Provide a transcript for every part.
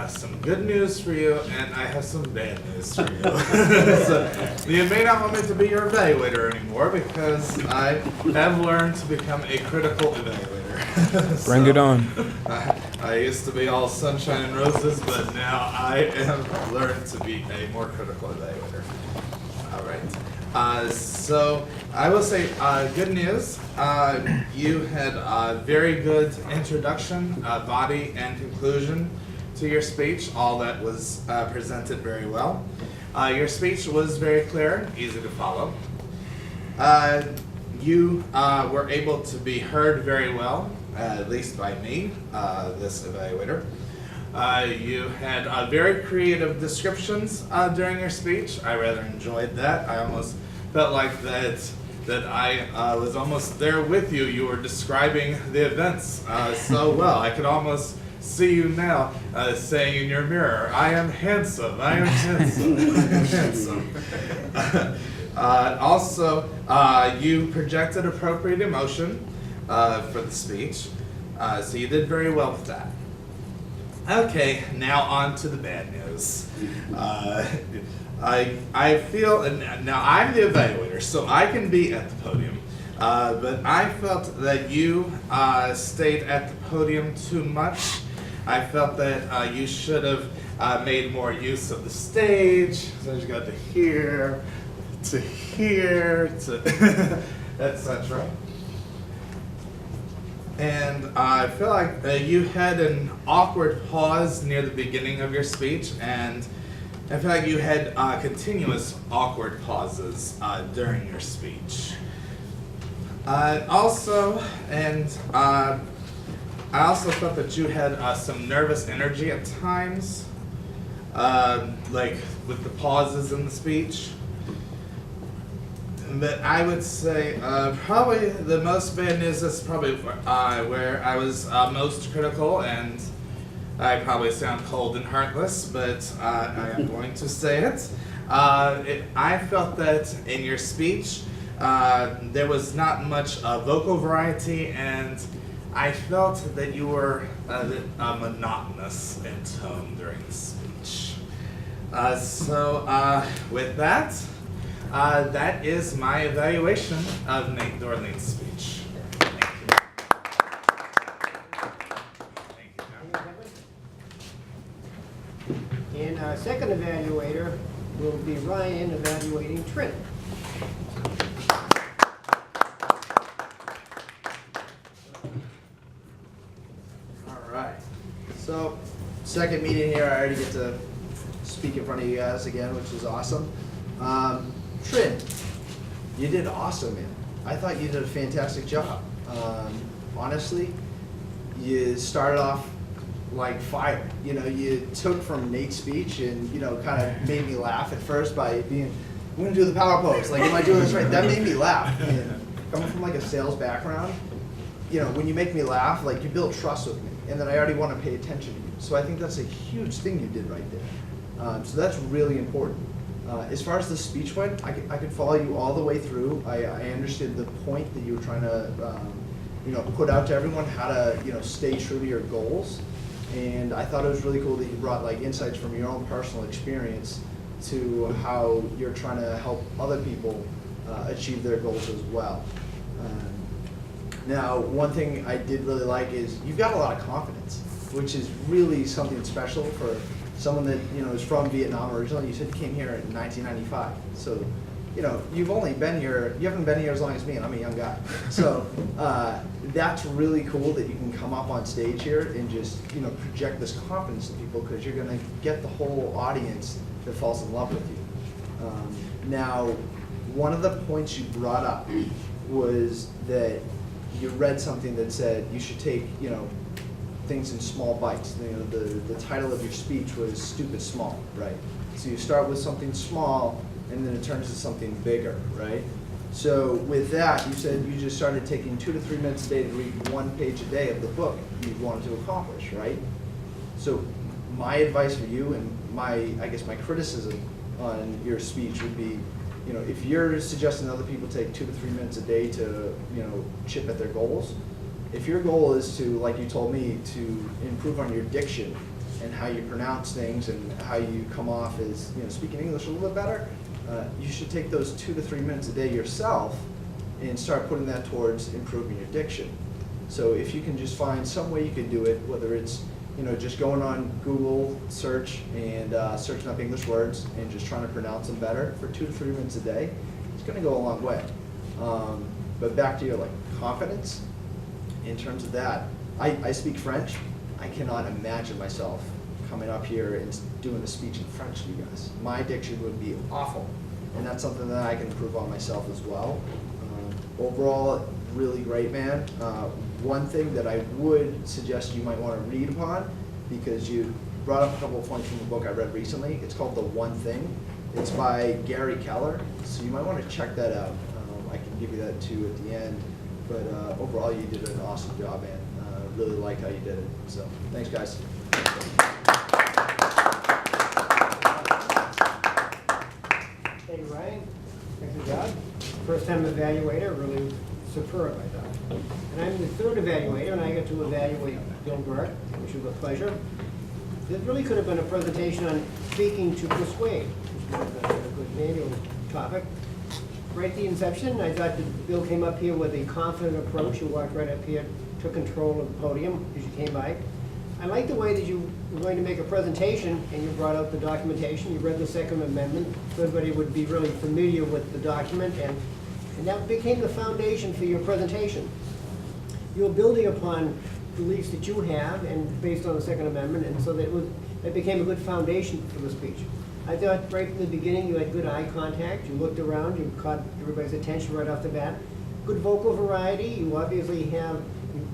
some good news for you, and I have some bad news for you. So, you may not want me to be your evaluator anymore because I have learned to become a critical evaluator. Bring it on. I used to be all sunshine and roses, but now I have learned to be a more critical evaluator. All right. So I will say good news. You had a very good introduction, body, and conclusion to your speech. All that was presented very well. Your speech was very clear, easy to follow. You were able to be heard very well, at least by me, this evaluator. You had very creative descriptions during your speech. I rather enjoyed that. I almost felt like that I was almost there with you. You were describing the events so well. I could almost see you now saying in your mirror, "I am handsome, I am handsome, I am handsome." Also, you projected appropriate emotion for the speech, so you did very well with that. Okay, now on to the bad news. I feel, and now I'm the evaluator, so I can be at the podium, but I felt that you stayed at the podium too much. I felt that you should have made more use of the stage, so you got to here, to etc. And I feel like you had an awkward pause near the beginning of your speech, and I feel like you had continuous awkward pauses during your speech. I also felt that you had some nervous energy at times, like with the pauses in the speech. But I would say probably the most bad news is probably where I was most critical, and I probably sound cold and heartless, but I am going to say it. I felt that in your speech there was not much vocal variety, and I felt that you were monotonous in tone during the speech. So with that, that is my evaluation of Nate Dorling's speech. Thank you. Thank you. And our second evaluator will be Ryan evaluating Trent. All right. So, second meeting here, I already get to speak in front of you guys again, which is awesome. Trent, you did awesome, man. I thought you did a fantastic job. Honestly, you started off like fire. You know, you took from Nate's speech and, you know, kind of made me laugh at first by being, I'm gonna do the power pose. Like, am I doing this right? That made me laugh. And coming from like a sales background, you know, when you make me laugh, like you build trust with me, and then I already want to pay attention to you. So I think that's a huge thing you did right there. So that's really important. As far as the speech went, I could follow you all the way through. I understood the point that you were trying to, you know, put out to everyone, how to, you know, stay true to your goals. And I thought it was really cool that you brought like insights from your own personal experience to how you're trying to help other people achieve their goals as well. Now, one thing I did really like is you've got a lot of confidence, which is really something special for someone that, you know, is from Vietnam originally. You said you came here in 1995. So, you know, you haven't been here as long as me, and I'm a young guy. So that's really cool that you can come up on stage here and just, you know, project this confidence to people, because you're gonna get the whole audience that falls in love with you. Now, one of the points you brought up was that you read something that said you should take, you know, things in small bites. You know, the title of your speech was Stupid Small, right? So you start with something small, and then it turns to something bigger, right? So with that, you said you just started taking 2 to 3 minutes a day to read 1 page a day of the book you wanted to accomplish, right? So my advice for you, and I guess my criticism on your speech would be, you know, if you're suggesting other people take 2 to 3 minutes a day to, you know, chip at their goals, if your goal is to, like you told me, to improve on your diction, and how you pronounce things and how you come off as, speaking English a little bit better, you should take those 2 to 3 minutes a day yourself and start putting that towards improving your diction. So if you can just find some way you can do it, whether it's just going on Google search and searching up English words and just trying to pronounce them better for 2 to 3 minutes a day, it's going to go a long way. But back to your confidence, in terms of that, I speak French. I cannot imagine myself coming up here and doing a speech in French to you guys. My diction would be awful, and that's something that I can improve on myself as well. Overall, really great, man. One thing that I would suggest you might want to read upon, because you brought up a couple of points from the book I read recently. It's called The One Thing. It's by Gary Keller, so you might want to check that out. I can give you that too at the end, but overall you did an awesome job, man. Really liked how you did it, so thanks, guys. Thank you, Ryan. Excellent job. First time evaluator, really superb, I thought. And I'm the third evaluator, and I got to evaluate Bill Burke, which was a pleasure. This really could have been a presentation on speaking to persuade, which would have been a good manual topic. Right at the inception, I thought that Bill came up here with a confident approach. You walked right up here, took control of the podium as you came by. I like the way that you were going to make a presentation and you brought out the documentation. You read the Second Amendment, so everybody would be really familiar with the document, and that became the foundation for your presentation. You were building upon beliefs that you have and based on the Second Amendment, and so that became a good foundation for the speech. I thought right from the beginning you had good eye contact. You looked around, you caught everybody's attention right off the bat. Good vocal variety. You obviously have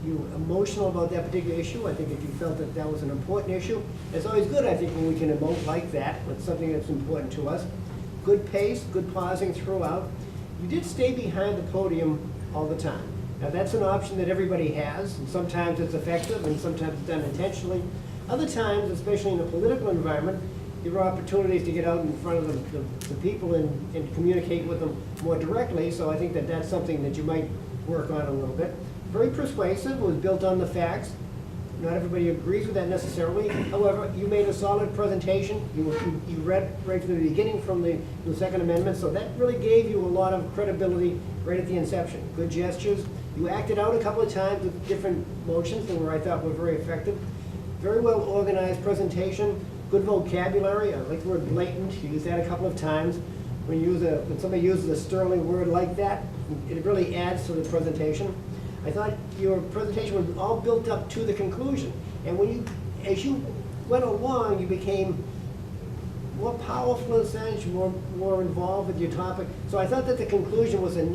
you emotional about that particular issue. I think that you felt that that was an important issue. It's always good, I think, when we can emote like that with something that's important to us. Good pace, good pausing throughout. You did stay behind the podium all the time. Now that's an option that everybody has, and sometimes it's effective and sometimes it's done intentionally. Other times, especially in a political environment, there are opportunities to get out in front of the people and communicate with them more directly, so I think that that's something that you might work on a little bit. Very persuasive, was built on the facts. Not everybody agrees with that necessarily. However, you made a solid presentation. You read right from the beginning from the Second Amendment, so that really gave you a lot of credibility right at the inception. Good gestures. You acted out a couple of times with different motions that I thought were very effective. Very well organized presentation. Good vocabulary. I like the word blatant. You used that a couple of times. When somebody uses a sterling word like that, it really adds to the presentation. I thought your presentation was all built up to the conclusion. And as you went along, you became more powerful in a sense, more involved with your topic. So I thought that the conclusion was would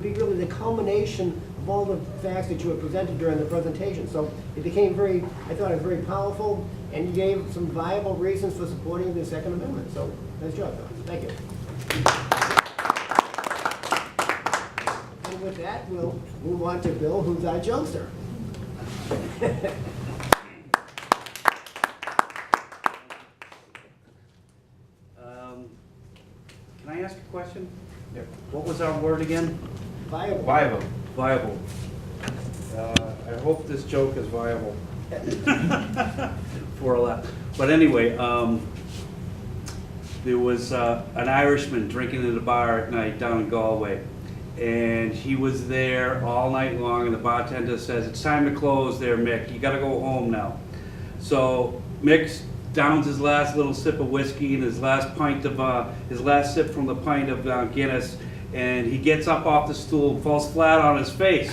be really the culmination of all the facts that you had presented during the presentation. So it became I thought it very powerful, and you gave some viable reasons for supporting the Second Amendment. So nice job, Don. Thank you. And with that, we'll move on to Bill, who's our jokester. Can I ask a question? Yeah. What was our word again? Viable. Viable. I hope this joke is viable. For a laugh. But anyway, there was an Irishman drinking in a bar at night down in Galway. And he was there all night long, and the bartender says, "It's time to close there, Mick. You gotta go home now." So Mick downs his last little sip of whiskey and his last sip from the pint of Guinness, and he gets up off the stool and falls flat on his face.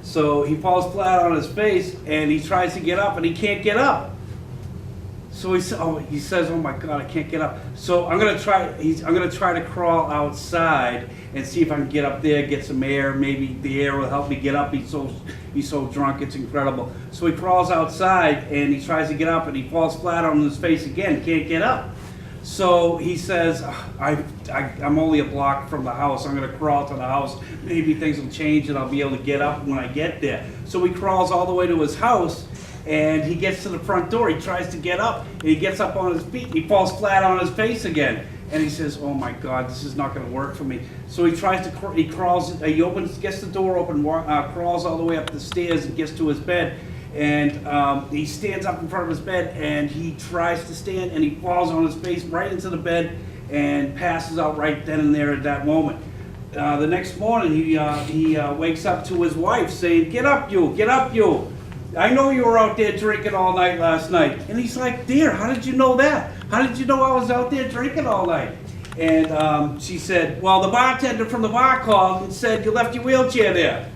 So he falls flat on his face, and he tries to get up, and he can't get up. So he says, "Oh my God, I can't get up." So I'm gonna try to crawl outside and see if I can get up there, get some air. Maybe the air will help me get up. He's so drunk, it's incredible. So he crawls outside and he tries to get up, and he falls flat on his face again. Can't get up. So he says, "I'm only a block from the house. I'm gonna crawl to the house. Maybe things will change and I'll be able to get up when I get there." So he crawls all the way to his house. And he gets to the front door, he tries to get up, and he gets up on his feet, and he falls flat on his face again. And he says, "Oh my God, this is not going to work for me." So he tries to, he opens, gets the door open, crawls all the way up the stairs and gets to his bed. And he stands up in front of his bed and he tries to stand and he falls on his face right into the bed and passes out right then and there at that moment. The next morning, he wakes up to his wife saying, "Get up, you! Get up, you! I know you were out there drinking all night last night." And he's like, "Dear, how did you know that? How did you know I was out there drinking all night?" And she said, "Well, the bartender from the bar called and said you left your wheelchair there."